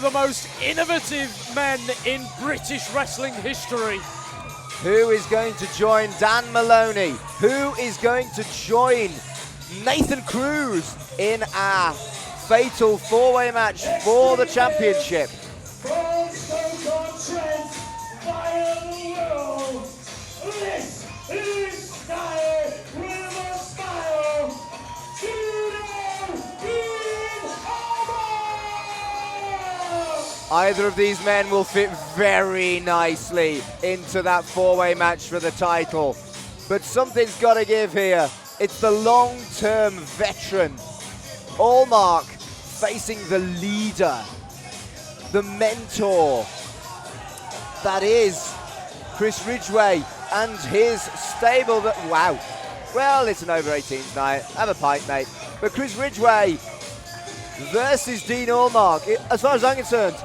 The most innovative men in British wrestling history. Who is going to join Dan Maloney? Who is going to join Nathan Cruz in our fatal four-way match for the championship? Either of these men will fit very nicely into that four-way match for the title. But something's got to give here. It's the long-term veteran, Allmark, facing the leader, the mentor, that is Chris Ridgeway and his stable. Wow. Well, it's an over-18s night. Have a pint, mate. But Chris Ridgeway versus Dean Allmark. As far as I'm concerned,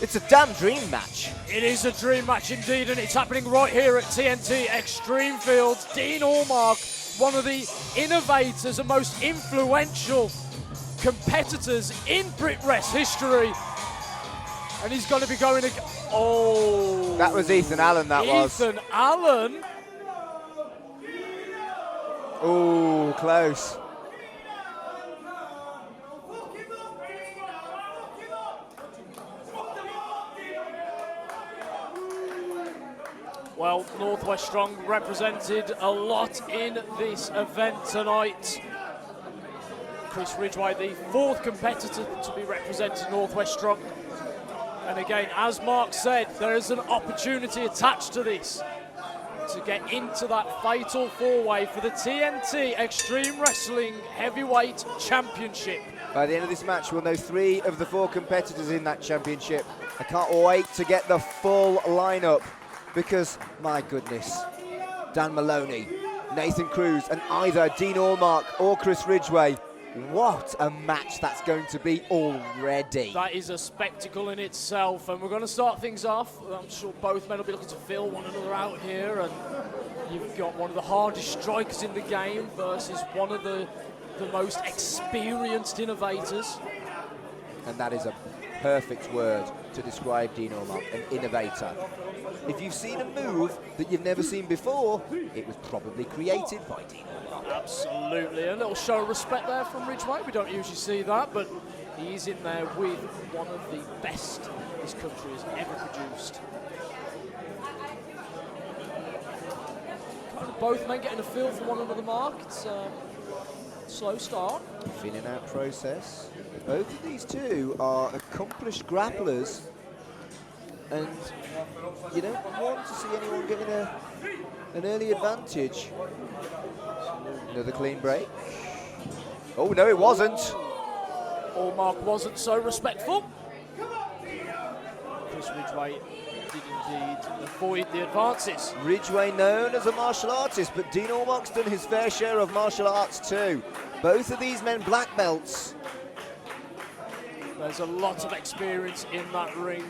it's a damn dream match. It is a dream match indeed, and it's happening right here at TNT Extreme Fields. Dean Allmark, one of the innovators and most influential competitors in Brit Rest history. And he's going to be going again. Oh. That was Ethan Allen, that was. Ethan Allen. Oh, close. Well, Northwest Strong represented a lot in this event tonight. Chris Ridgeway, the fourth competitor to be representing Northwest Strong. And again, as Mark said, there is an opportunity attached to this to get into that fatal four-way for the TNT Extreme Wrestling Heavyweight Championship. By the end of this match, we'll know 3 of the 4 competitors in that championship. I can't wait to get the full lineup because, my goodness, Dan Maloney, Nathan Cruz, and either Dean Allmark or Chris Ridgeway. What a match that's going to be already. That is a spectacle in itself, and we're going to start things off. I'm sure both men will be looking to fill one another out here, and you've got one of the hardest strikers in the game versus one of the most experienced innovators. And that is a perfect word to describe Dean Allmark, an innovator. If you've seen a move that you've never seen before, it was probably created by Dean Allmark. Absolutely, a little show of respect there from Ridgeway. We don't usually see that, but he's in there with one of the best this country has ever produced. Kind of both men getting a feel for one another, Mark. It's a slow start. Feeling out process. Both of these two are accomplished grapplers, and you don't want to see anyone getting an early advantage. Another clean break. Oh, no, it wasn't. Allmark wasn't so respectful. Chris Ridgeway did indeed avoid the advances. Ridgeway known as a martial artist, but Dean Allmark's done his fair share of martial arts too. Both of these men black belts. There's a lot of experience in that ring.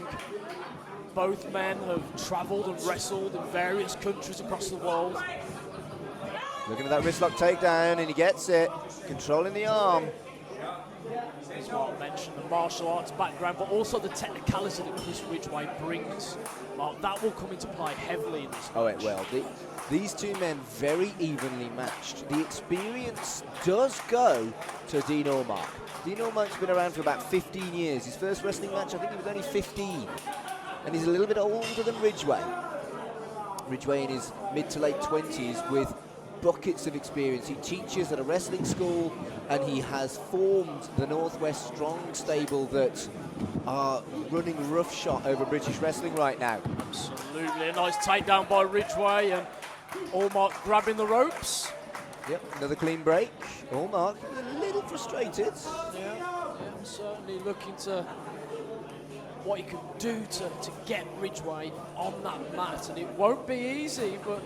Both men have travelled and wrestled in various countries across the world. Looking at that wristlock takedown, and he gets it. Controlling the arm. As Mark mentioned, the martial arts background, but also the technicality that Chris Ridgeway brings. Mark, that will come into play heavily in this match. Oh, it will. These two men very evenly matched. The experience does go to Dean Allmark. Dean Allmark's been around for about 15 years. His first wrestling match, I think he was only 15. And he's a little bit older than Ridgeway. Ridgeway in his mid to late 20s with buckets of experience. He teaches at a wrestling school, and he has formed the Northwest Strong stable that are running roughshod over British wrestling right now. Absolutely, a nice takedown by Ridgeway, and Allmark grabbing the ropes. Yep, another clean break. Allmark a little frustrated. Yeah, certainly looking to what he can do to get Ridgeway on that mat, and it won't be easy, but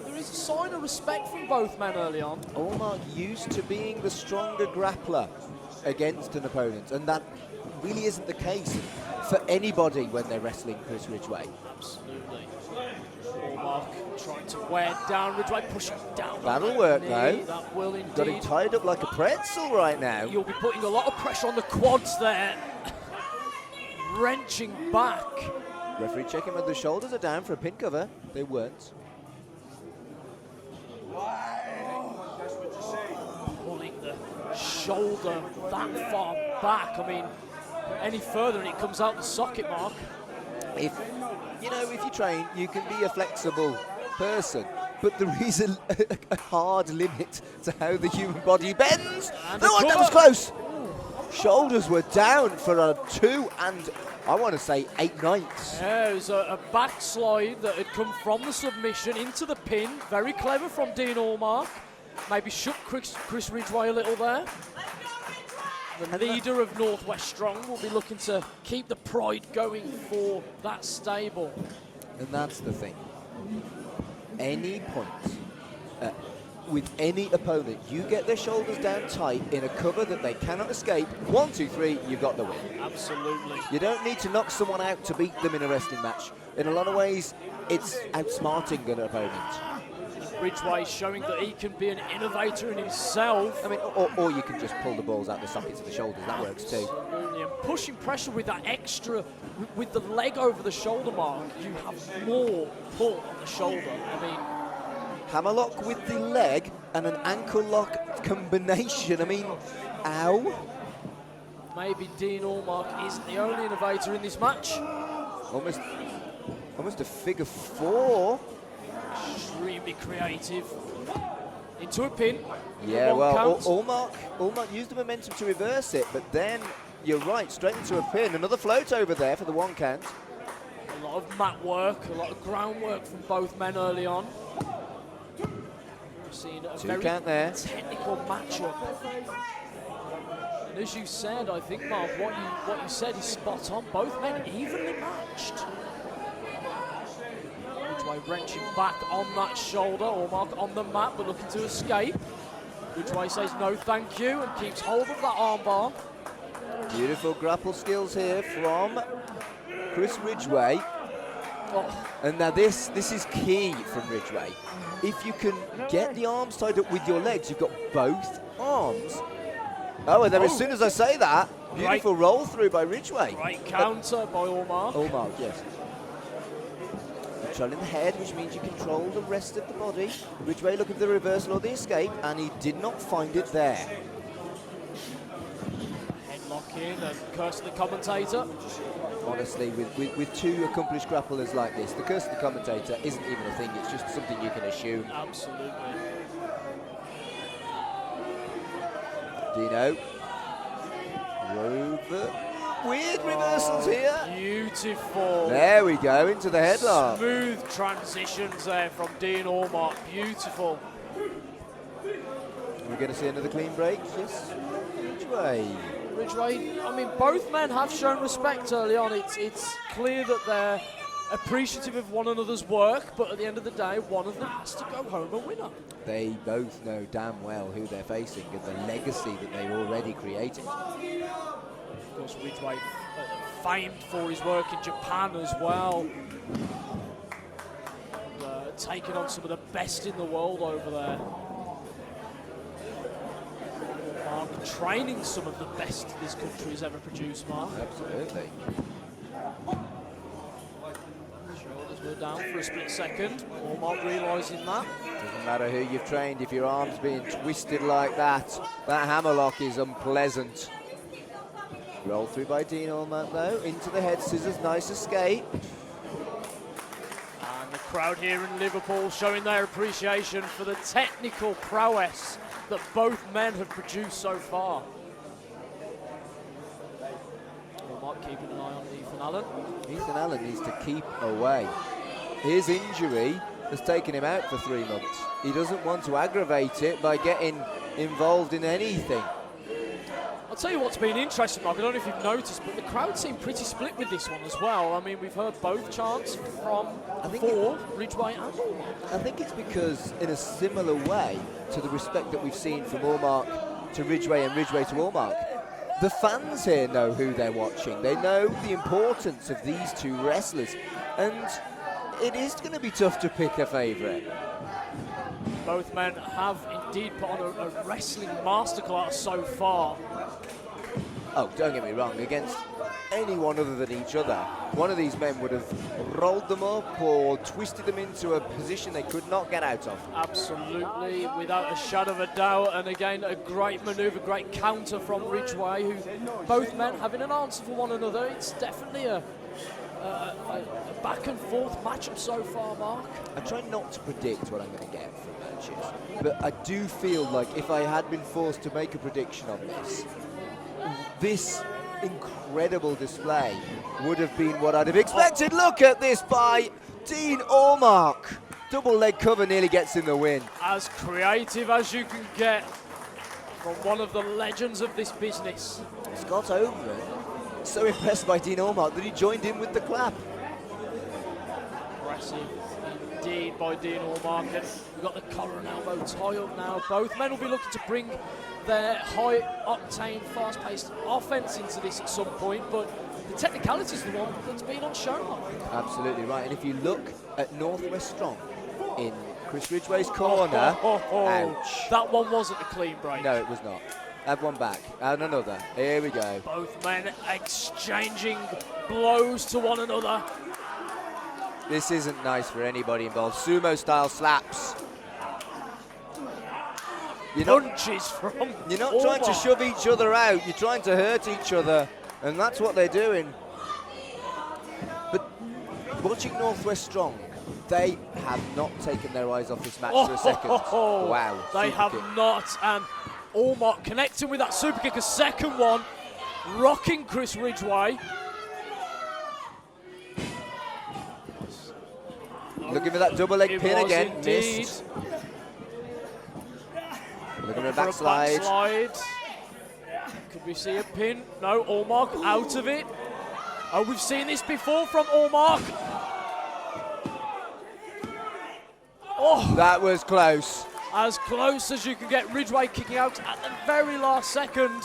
there is a sign of respect from both men early on. Allmark used to being the stronger grappler against an opponent, and that really isn't the case for anybody when they're wrestling Chris Ridgeway. Absolutely. Allmark trying to wear down Ridgeway, pushing down. That'll work knee. though. That will indeed. Got him tied up like a pretzel right now. You'll be putting a lot of pressure on the quads there. wrenching back. Referee checking whether the shoulders are down for a pin cover. They weren't. Pulling the shoulder that far back. I mean, any further and it comes out the socket, Mark. If you train, you can be a flexible person, but there is a hard limit to how the human body bends. And No, that was close. Shoulders were down for a 2 and I want to say 8/9. Yeah, it was a backslide that had come from the submission into the pin. Very clever from Dean Allmark. Maybe shook Chris Ridgeway a little there. The leader of Northwest Strong will be looking to keep the pride going for that stable. And that's the thing. Any point with any opponent, you get their shoulders down tight in a cover that they cannot escape. 1, 2, 3, you've got the win. Absolutely. You don't need to knock someone out to beat them in a wrestling match. In a lot of ways, it's outsmarting an opponent. Ridgeway showing that he can be an innovator in himself. I mean, or you can just pull the balls out the sockets of the shoulders. That works too. Absolutely. And pushing pressure with that extra, with the leg over the shoulder mark, you have more pull on the shoulder. I mean, hammerlock with the leg and an ankle lock combination. I mean, ow. Maybe Dean Allmark isn't the only innovator in this match. Almost a figure 4. Extremely creative. Into a pin. Yeah, well, Allmark used the momentum to reverse it, but then, you're right, straight into a pin. Another float over there for the 1 count. A lot of mat work, a lot of groundwork from both men early on. We've seen a 2 very count there. technical matchup. And as you said, I think, Mark, what you said is spot on. Both men evenly matched. Ridgeway wrenching back on that shoulder, Allmark on the mat but looking to escape. Ridgeway says no thank you and keeps hold of that armbar. Beautiful grapple skills here from Chris Ridgeway. Oh. And now this is key from Ridgeway. If you can get the arms tied up with your legs, you've got both arms. Oh, and then as soon as I say that, beautiful roll through by Ridgeway. Great counter by Allmark. Allmark, yes. Controlling the head, which means you control the rest of the body. Ridgeway looking for the reversal or the escape, and he did not find it there. Headlock in and curse the commentator. Honestly, with 2 accomplished grapplers like this, the curse of the commentator isn't even a thing, it's just something you can assume. Absolutely. Dino. Rover. Weird reversals here. Beautiful. There we go, into the headlock. Smooth transitions there from Dean Allmark. Beautiful. We're going to see another clean break. Yes. Ridgeway. Ridgeway, I mean, both men have shown respect early on. It's clear that they're appreciative of one another's work, but at the end of the day, one of them has to go home a winner. They both know damn well who they're facing and the legacy that they've already created. Of course, Ridgeway famed for his work in Japan as well. Taking on some of the best in the world over there. Mark training some of the best this country has ever produced, Mark. Absolutely. Shoulders were down for a split second. Allmark realising that. Doesn't matter who you've trained, if your arm's being twisted like that, that hammerlock is unpleasant. Roll through by Dean Allmark though, into the head scissors, nice escape. And the crowd here in Liverpool showing their appreciation for the technical prowess that both men have produced so far. Allmark keeping an eye on Ethan Allen. Ethan Allen needs to keep away. His injury has taken him out for 3 months. He doesn't want to aggravate it by getting involved in anything. I'll tell you what's been interesting, Mark, I don't know if you've noticed, but the crowd seem pretty split with this one as well. I mean, we've heard both chants from Ridgeway and Allmark. I think it's because, in a similar way to the respect that we've seen from Allmark to Ridgeway and Ridgeway to Allmark, the fans here know who they're watching. They know the importance of these 2 wrestlers, and it is going to be tough to pick a favourite. Both men have indeed put on a wrestling masterclass so far. Oh, don't get me wrong, against anyone other than each other, one of these men would have rolled them up or twisted them into a position they could not get out of. Absolutely, without a shadow of a doubt. And again, a great manoeuvre, great counter from Ridgeway, who both men having an answer for one another. It's definitely a back and forth matchup so far, Mark. I try not to predict what I'm going to get from matches, but I do feel like if I had been forced to make a prediction on this incredible display would have been what I'd have expected. Look at this by Dean Allmark. Double leg cover nearly gets in the win. As creative as you can get from one of the legends of this business. Scott Owen, so impressed by Dean Allmark that he joined in with the clap. Impressive indeed by Dean Allmark. And we've got the collar and elbow tie up now. Both men will be looking to bring their high-octane, fast-paced offense into this at some point, but the technicality is the one that's been on show. Absolutely right. And if you look at Northwest Strong in Chris Ridgway's corner, ouch. That one wasn't a clean break. No, it was not. Have one back, and another. Here we go. Both men exchanging blows to one another. This isn't nice for anybody involved. Sumo-style slaps. Punches from You're not trying to shove each other out. You're trying to hurt each other, and that's what they're doing. But watching Northwest Strong, they have not taken their eyes off this match for a second. Wow. They have not, and Allmark connecting with that super kick, a second one, rocking Chris Ridgeway. Looking for that double leg pin again, indeed. missed. Looking for a backslide. Could we see a pin? No, Allmark out of it. Oh, we've seen this before from Allmark. Oh, that was close. As close as you can get. Ridgeway kicking out at the very last second.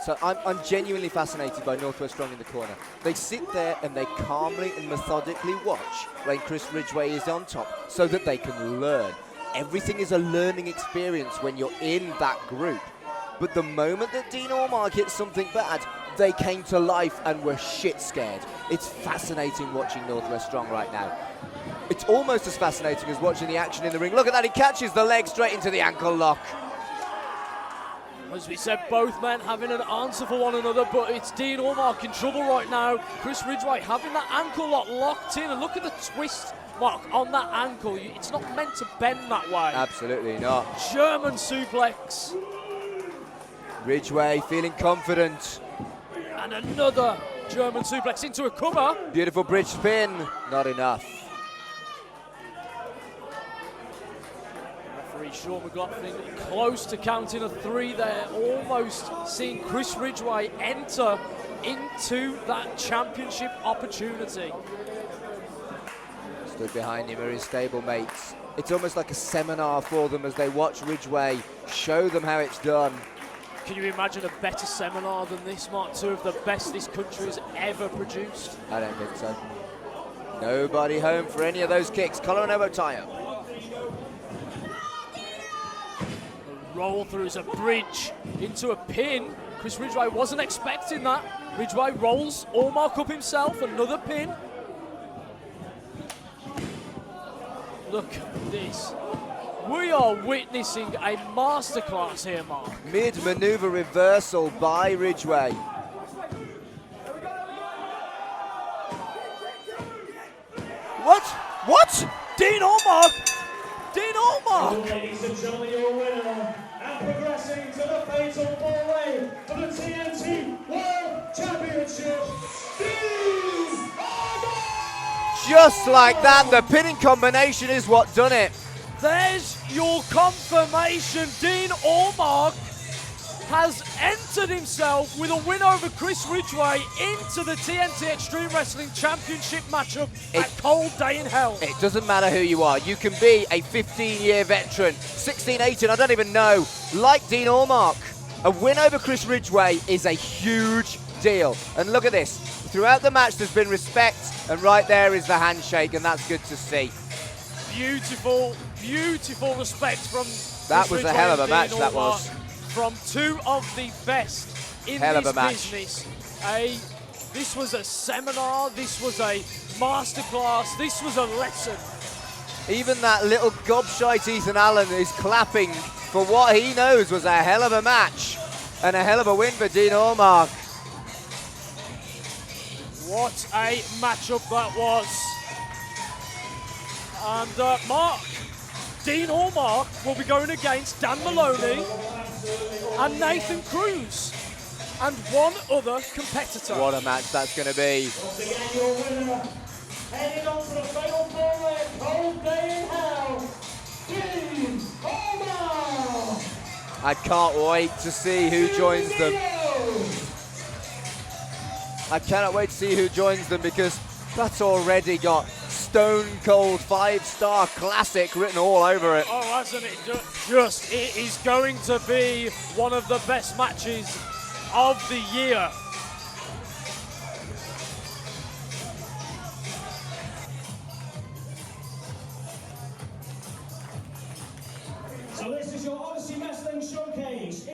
So I'm genuinely fascinated by Northwest Strong in the corner. They sit there and they calmly and methodically watch when Chris Ridgeway is on top so that they can learn. Everything is a learning experience when you're in that group. But the moment that Dean Allmark hit something bad, they came to life and were shit scared. It's fascinating watching Northwest Strong right now. It's almost as fascinating as watching the action in the ring. Look at that, he catches the leg straight into the ankle lock. As we said, both men having an answer for one another, but it's Dean Allmark in trouble right now. Chris Ridgeway having that ankle lock locked in, and look at the twist mark on that ankle. It's not meant to bend that way. Absolutely not. German suplex. Ridgeway feeling confident. And another German suplex into a cover. Beautiful bridge spin, not enough. Sean McLaughlin close to counting a 3 there, almost seeing Chris Ridgeway enter into that championship opportunity. Stood behind him are his stablemates. It's almost like a seminar for them as they watch Ridgeway show them how it's done. Can you imagine a better seminar than this, Mark? 2 of the best this country has ever produced. I don't think so. Nobody home for any of those kicks. Collar and elbow tie-up. Roll through as a bridge into a pin. Chris Ridgeway wasn't expecting that. Ridgeway rolls Allmark up himself, another pin. Look at this. We are witnessing a masterclass here, Mark. Mid-maneuver reversal by Ridgeway. What? Dean Allmark! Dean Allmark! Ladies and gentlemen, your winner and progressing to the fatal four-way for the TNT World Championship, Dean Allmark! Just like that, the pinning combination is what done it. There's your confirmation. Dean Allmark has entered himself with a win over Chris Ridgeway into the TNT Extreme Wrestling Championship matchup at Cold Day in Hell. It doesn't matter who you are. You can be a 15-year veteran, 16, 18, I don't even know, like Dean Allmark. A win over Chris Ridgeway is a huge deal. And look at this. Throughout the match, there's been respect, and right there is the handshake, and that's good to see. Beautiful, beautiful respect from That Chris was a Ridgeway hell of a and match, Dean that Allmark. was. From 2 of the best in Hell of this a match. business. A This was a seminar, this was a masterclass, this was a lesson. Even that little gobshite Ethan Allen is clapping for what he knows was a hell of a match and a hell of a win for Dean Allmark. What a matchup that was. And Mark, Dean Allmark will be going against Dan Maloney and Nathan Cruz and one other competitor. What a match that's going to be. Once again, your winner, heading on to the fatal four-way, cold day in hell, Dean Allmark. I can't wait to see who joins them. I cannot wait to see who joins them because that's already got Stone Cold 5-star classic written all over it. Oh, hasn't it? It is going to be one of the best matches of the year. So this is your Odyssey Wrestling Showcase.